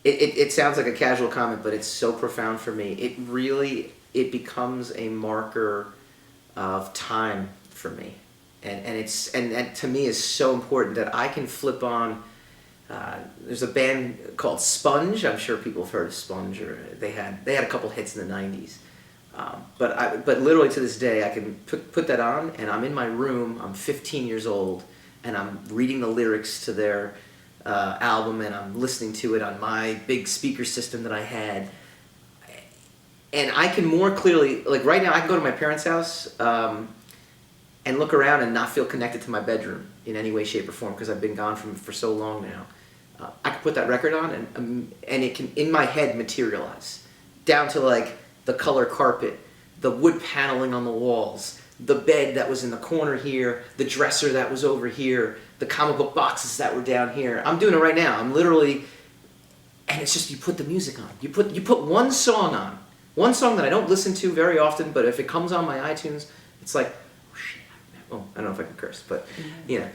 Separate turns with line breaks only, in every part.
it sounds like a casual comment, but it's so profound for me. It becomes a marker of time for me, and that to me is so important that I can flip on. There's a band called Sponge. I'm sure people have heard of Sponge, or they had a couple hits in the '90s. But literally to this day, I can put that on, and I'm in my room. I'm 15 years old, and I'm reading the lyrics to their album, and I'm listening to it on my big speaker system that I had. And I can more clearly, like right now, I can go to my parents' house and look around and not feel connected to my bedroom in any way, shape, or form because I've been gone for so long now. I can put that record on, and it can, in my head, materialize down to like the color carpet, the wood paneling on the walls, the bed that was in the corner here, the dresser that was over here, the comic book boxes that were down here. I'm doing it right now. I'm literally, and it's just you put the music on. You put one song on, one song that I don't listen to very often, but if it comes on my iTunes, it's like, oh shit. Oh, I don't know if I can curse, but you know,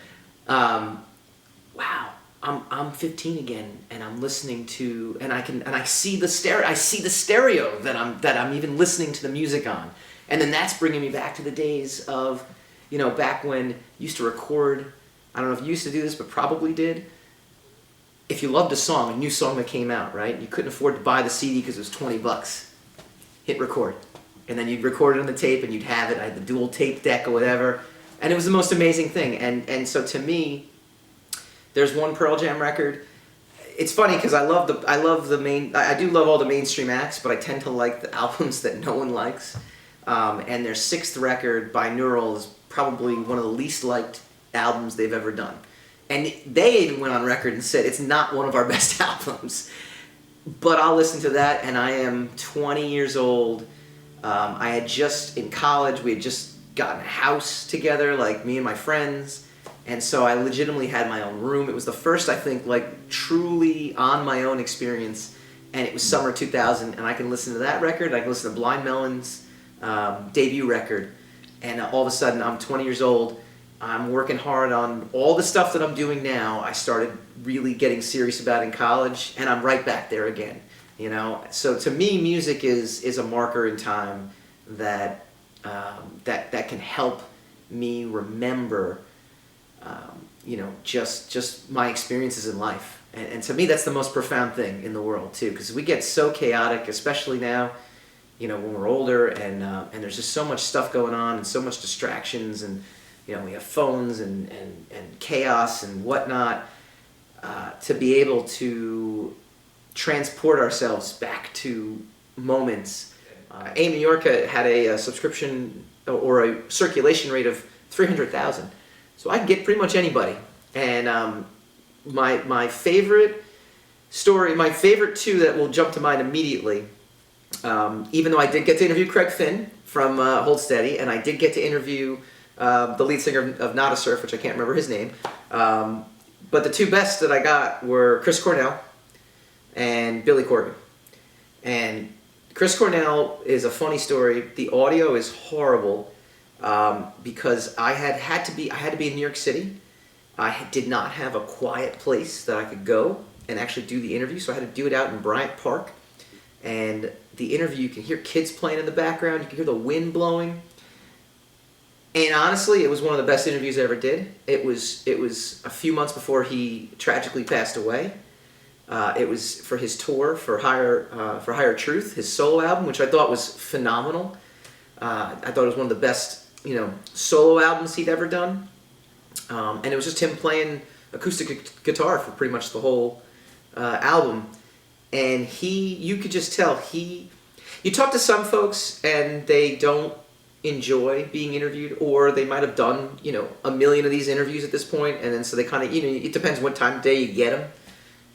wow. I'm 15 again, and I'm listening to, and I see the stereo that I'm even listening to the music on, and then that's bringing me back to the days of, you know, back when you used to record. I don't know if you used to do this, but probably did. If you loved a new song that came out, right? You couldn't afford to buy the CD because it was $20. Hit record, and then you'd record it on the tape, and you'd have it. I had the dual tape deck or whatever, and it was the most amazing thing. And so to me, there's one Pearl Jam record. It's funny because I do love all the mainstream acts, but I tend to like the albums that no one likes. And their sixth record, Binaural, is probably one of the least liked albums they've ever done. And they even went on record and said it's not one of our best albums. But I'll listen to that, and I am 20 years old. I had just, in college, we had just gotten a house together, like me and my friends. And so I legitimately had my own room. It was the first, I think, like truly on my own experience. And it was summer 2000, and I can listen to that record. I can listen to Blind Melon's debut record. And all of a sudden, I'm 20 years old. I'm working hard on all the stuff that I'm doing now. I started really getting serious about in college, and I'm right back there again. You know, so to me, music is a marker in time that that can help me remember. You know, just my experiences in life. And to me, that's the most profound thing in the world, too, because we get so chaotic, especially now, you know, when we're older, and there's just so much stuff going on and so much distractions, and, you know, we have phones and chaos and whatnot, to be able to transport ourselves back to moments. New York had a subscription or a circulation rate of 300,000. So I can get pretty much anybody. And my favorite story, my favorite two that will jump to mind immediately, even though I did get to interview Craig Finn from Hold Steady, and I did get to interview the lead singer of Not a Surf, which I can't remember his name. But the two best that I got were Chris Cornell and Billy Corgan. And Chris Cornell is a funny story. The audio is horrible. Because I had to be in New York City. I did not have a quiet place that I could go and actually do the interview, so I had to do it out in Bryant Park. And the interview, you can hear kids playing in the background, you can hear the wind blowing. And honestly, it was one of the best interviews I ever did. It was a few months before he tragically passed away. It was for his tour for Higher Truth, his solo album, which I thought was phenomenal. I thought it was one of the best, you know, solo albums he'd ever done. And it was just him playing acoustic guitar for pretty much the whole album. And you could just tell you talk to some folks and they don't enjoy being interviewed, or they might have done, you know, a million of these interviews at this point, and then so they kind of, you know, it depends what time of day you get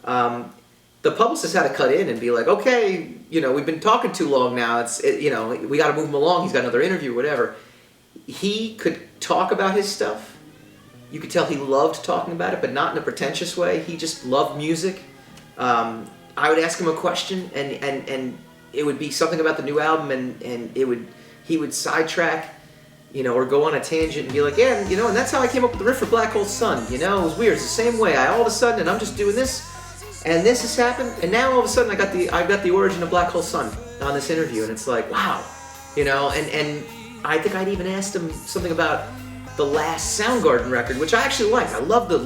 them. The publicist had to cut in and be like, okay, you know, we've been talking too long now. You know, we got to move him along. He's got another interview, whatever. He could talk about his stuff. You could tell he loved talking about it, but not in a pretentious way. He just loved music. I would ask him a question, and it would be something about the new album, and he would sidetrack, you know, or go on a tangent and be like, yeah, you know, and that's how I came up with the riff for Black Hole Sun. You know, it was weird. It's the same way. All of a sudden, and I'm just doing this. And this has happened, and now all of a sudden I've got the origin of Black Hole Sun on this interview, and it's like, wow, you know, and I think I'd even asked him something about the last Soundgarden record, which I actually like. I love the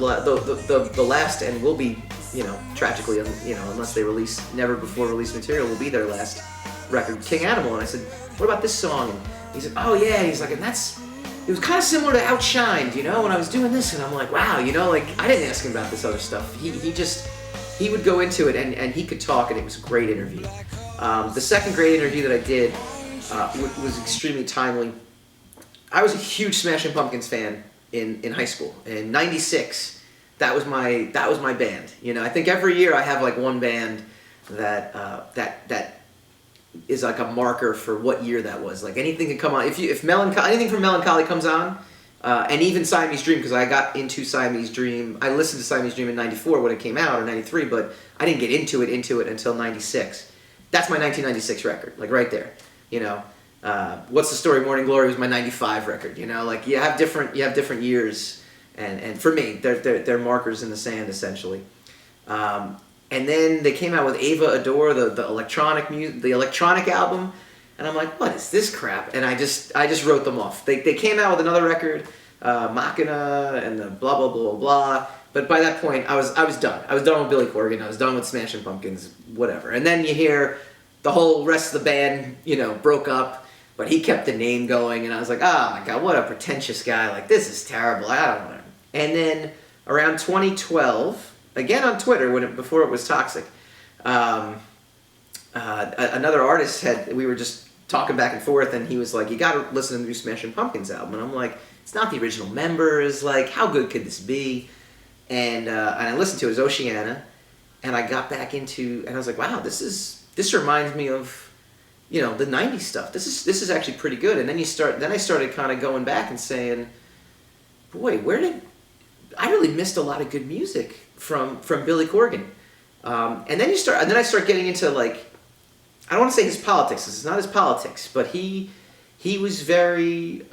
last, and will be, you know, tragically, you know, unless they release never before released material, will be their last record, King Animal. And I said, what about this song? And he said, oh yeah, he's like, and it was kind of similar to Outshined, you know, when I was doing this, and I'm like, wow, you know, like, I didn't ask him about this other stuff. He would go into it, and he could talk, and it was a great interview. The second great interview that I did was extremely timely. I was a huge Smashing Pumpkins fan in high school. In '96, that was my band. You know, I think every year I have like one band that is like a marker for what year that was. Like anything can come on. If anything from Melancholy comes on. And even Siamese Dream, because I got into Siamese Dream. I listened to Siamese Dream in '94 when it came out, or '93, but I didn't get into it until '96. That's my 1996 record, like right there. You know, What's the Story? Morning Glory was my '95 record. You know, like you have different years, and for me, they're markers in the sand essentially. And then they came out with Ava Adore, the electronic album. And I'm like, what is this crap? And I just wrote them off. They came out with another record, Machina, and the blah blah blah blah. But by that point, I was done. I was done with Billy Corgan. I was done with Smashing Pumpkins, whatever. And then you hear the whole rest of the band, you know, broke up, but he kept the name going. And I was like, oh my god, what a pretentious guy! Like this is terrible. I don't know. And then around 2012, again on Twitter, before it was toxic. Another artist we were just talking back and forth, and he was like, you gotta listen to the new Smashing Pumpkins album. And I'm like, it's not the original members, like, how good could this be? And I listened to it, it was Oceana, and I got back into, and I was like, wow, this reminds me of, you know, the 90s stuff. This is actually pretty good. And then I started kind of going back and saying, boy, I really missed a lot of good music from Billy Corgan. And then I start getting into, like, I don't want to say his politics, because it's not his politics, but he was he's very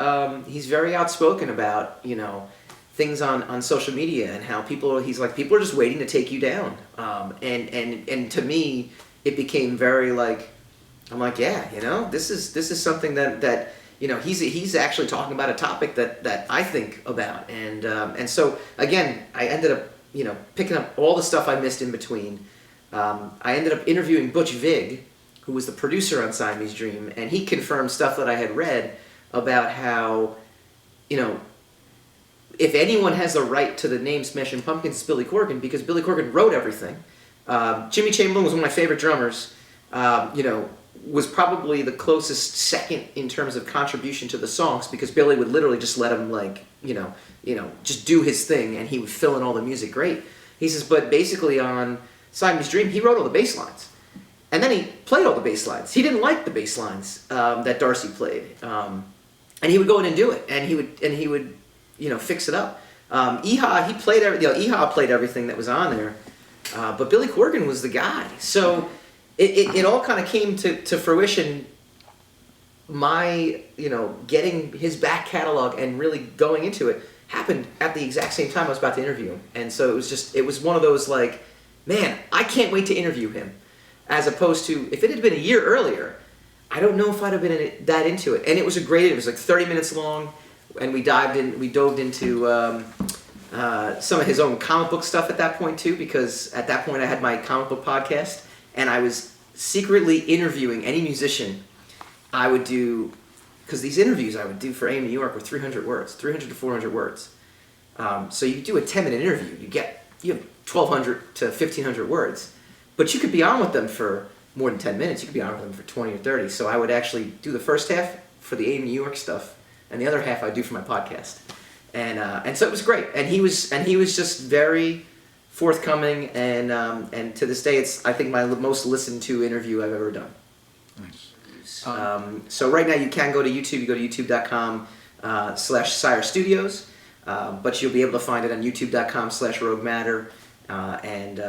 outspoken about, you know, things on social media, and how people are just waiting to take you down. And to me, it became very like, I'm like, yeah, you know, this is something that you know, he's actually talking about a topic that I think about. And so again, I ended up, you know, picking up all the stuff I missed in between. I ended up interviewing Butch Vig, who was the producer on Siamese Dream, and he confirmed stuff that I had read about how, you know, if anyone has the right to the name Smashing Pumpkins, it's Billy Corgan, because Billy Corgan wrote everything. Jimmy Chamberlain was one of my favorite drummers, you know, was probably the closest second in terms of contribution to the songs, because Billy would literally just let him, like, you know, just do his thing, and he would fill in all the music great. He says, but basically on Siamese Dream, he wrote all the bass lines. And then he played all the bass lines. He didn't like the bass lines that Darcy played, and he would go in and do it, and he would, you know, fix it up. Eha played everything that was on there, but Billy Corgan was the guy. So it all kind of came to fruition. My, you know, getting his back catalog and really going into it happened at the exact same time I was about to interview him, and so it was one of those like, man, I can't wait to interview him. As opposed to, if it had been a year earlier, I don't know if I'd have been that into it. And it was it was like 30 minutes long, and we dove into some of his own comic book stuff at that point too, because at that point I had my comic book podcast, and I was secretly interviewing any musician I would do, because these interviews I would do for AM New York were 300 to 400 words. So you do a 10-minute interview, you have 1,200 to 1,500 words. But you could be on with them for more than 10 minutes. You could be on with them for 20 or 30. So I would actually do the first half for the AM New York stuff, and the other half I'd do for my podcast. And so it was great. And he was just very forthcoming. And to this day, it's, I think, my most listened to interview I've ever done. Nice. So right now you can go to YouTube. You go to youtube.com/Sire Studios, but you'll be able to find it on youtube.com/Rogue Matter. And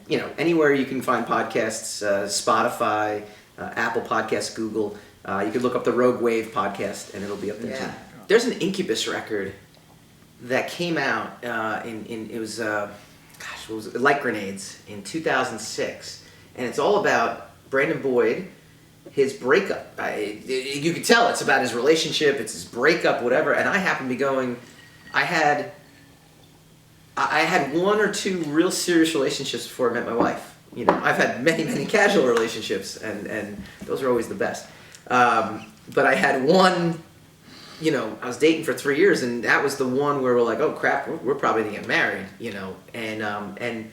you know, anywhere you can find podcasts, Spotify, Apple Podcasts, Google. You can look up the Rogue Wave podcast, and it'll be up there too. There's an Incubus record that came out it was gosh, what was it? Light Grenades in 2006, and it's all about Brandon Boyd, his breakup. You could tell it's about his relationship, it's his breakup, whatever. And I happened to be going. I had one or two real serious relationships before I met my wife. You know, I've had many casual relationships, and those are always the best. But I had one. You know, I was dating for 3 years, and that was the one where we're like, oh crap, we're probably gonna get married. You know, and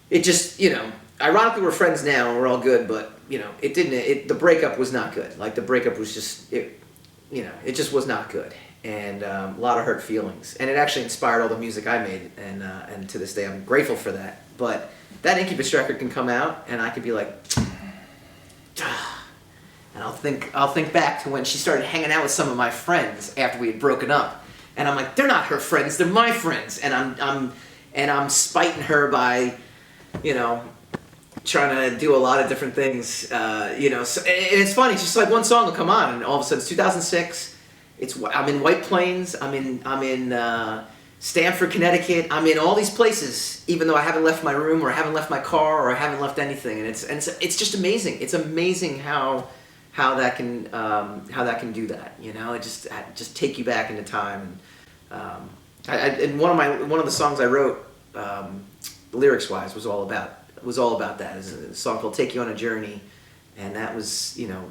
it just, you know, ironically we're friends now and we're all good, but you know, it didn't. The breakup was not good. Like the breakup was just, it just was not good, and a lot of hurt feelings. And it actually inspired all the music I made, and to this day I'm grateful for that. But that Incubus record can come out, and I could be like, and I'll think back to when she started hanging out with some of my friends after we had broken up, and I'm like, they're not her friends, they're my friends, and I'm spiting her by, you know, trying to do a lot of different things, you know. So, and it's funny, it's just like one song will come on, and all of a sudden it's 2006. I'm in White Plains. I'm in Stamford, Connecticut. I'm in all these places, even though I haven't left my room or I haven't left my car or I haven't left anything. And it's just amazing. It's amazing how that can do that. You know, it just take you back into time. And one of the songs I wrote, lyrics wise, was all about that. It's a song called "Take You on a Journey," and that was, you know,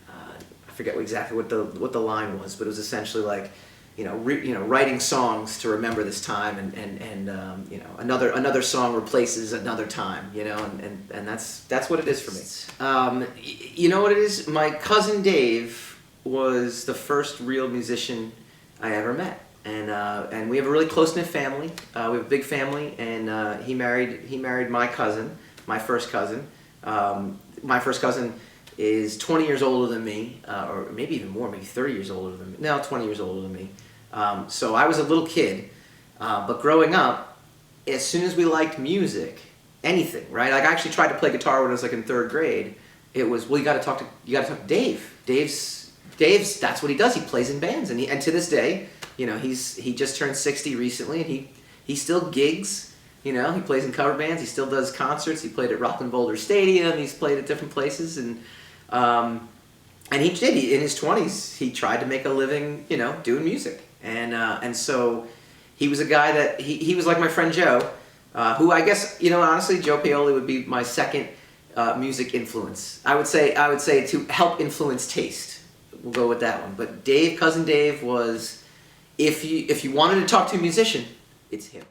I forget exactly what the line was, but it was essentially like, you know, writing songs to remember this time, and you know, another song replaces another time, you know, and that's what it is for me. You know what it is? My cousin Dave was the first real musician I ever met. And we have a really close-knit family. We have a big family, and he married my cousin, my first cousin. My first cousin is 20 years older than me, or maybe even more, maybe 30 years older than me. No, 20 years older than me. So I was a little kid, but growing up, as soon as we liked music, anything, right? Like I actually tried to play guitar when I was like in 3rd grade. It was, well, you got to talk to Dave. Dave's that's what he does. He plays in bands, and to this day. You know, he just turned 60 recently, and he still gigs. You know, he plays in cover bands. He still does concerts. He played at Rockland Boulder Stadium. He's played at different places, and he did. In his 20s, he tried to make a living, you know, doing music, and so he was a guy that he was like my friend Joe, who I guess, you know, honestly, Joe Paoli would be my second music influence. I would say to help influence taste. We'll go with that one. But cousin Dave was. If you wanted to talk to a musician, it's him.